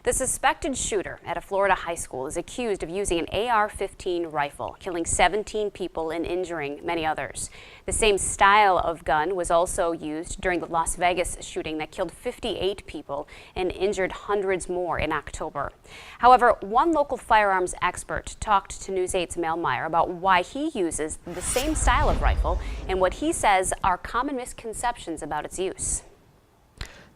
The suspected shooter at a Florida high school is accused of using an AR-15 rifle, killing 17 people and injuring many others. The same style of gun was also used during the Las Vegas shooting that killed 58 people and injured hundreds more in October. However, one local firearms expert talked to News 8's Mel Meyer about why he uses the same style of rifle and what he says are common misconceptions about its use.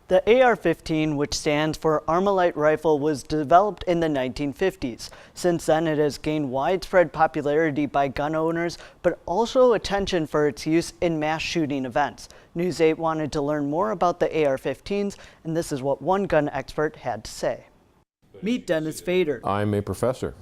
The AR-15, which stands for Armalite rifle, was developed in the 1950s. Since then, it has gained widespread popularity by gun owners, but also attention for its use in mass shooting events. News 8 wanted to learn more about the AR-15s, and this is what one gun expert had to say. Meet Dennis Fader. I'm a professor,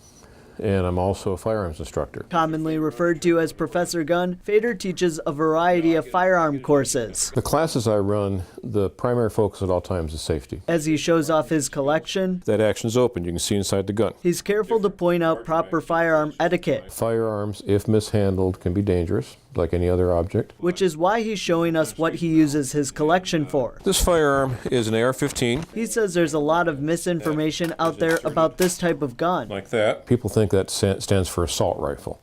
and I'm also a firearms instructor. Commonly referred to as Professor Gun, Fader teaches a variety of firearm courses. The classes I run, the primary focus at all times is safety. As he shows off his collection, That action's open. You can see inside the gun. he's careful to point out proper firearm etiquette, Firearms, if mishandled, can be dangerous, like any other object. which is why he's showing us what he uses his collection for. This firearm is an AR-15. He says there's a lot of misinformation out there about this type of gun. Like that. People think that stands for assault rifle.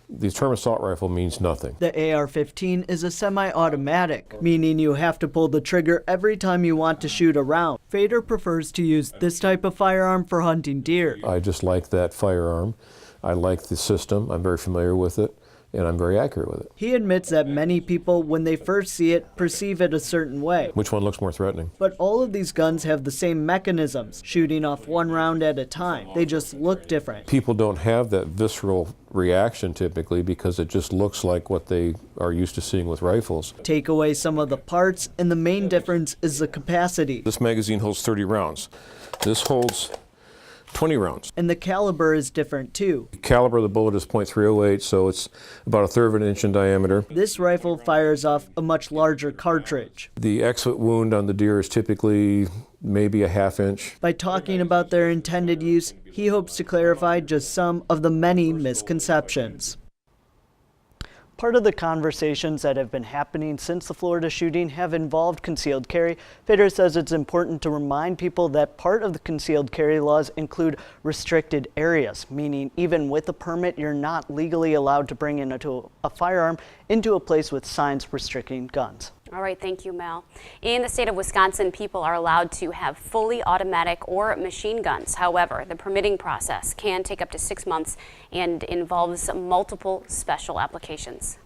The term assault rifle means nothing. The AR-15 is a semi-automatic, meaning you have to pull the trigger every time you want to shoot a round. Fader prefers to use this type of firearm for hunting deer. I just like that firearm. I like the system. I'm very familiar with it, and I'm very accurate with it. He admits that many people, when they first see it, perceive it a certain way. Which one looks more threatening? But all of these guns have the same mechanisms, shooting off one round at a time. They just look different. People don't have that visceral reaction typically because it just looks like what they are used to seeing with rifles. Take away some of the parts, and the main difference is the capacity. This magazine holds 30 rounds. This holds 20 rounds. And the caliber is different too. The caliber of the bullet is .308, so it's about a third of an inch in diameter. This rifle fires off a much larger cartridge. The exit wound on the deer is typically maybe a half inch. By talking about their intended use, he hopes to clarify just some of the many misconceptions. Part of the conversations that have been happening since the Florida shooting have involved concealed carry. Fader says it's important to remind people that part of the concealed carry laws include restricted areas, meaning even with a permit, you're not legally allowed to bring in a firearm into a place with signs restricting guns. All right, thank you, Mel. In the state of Wisconsin, people are allowed to have fully automatic or machine guns. However, the permitting process can take up to 6 months and involves multiple special applications.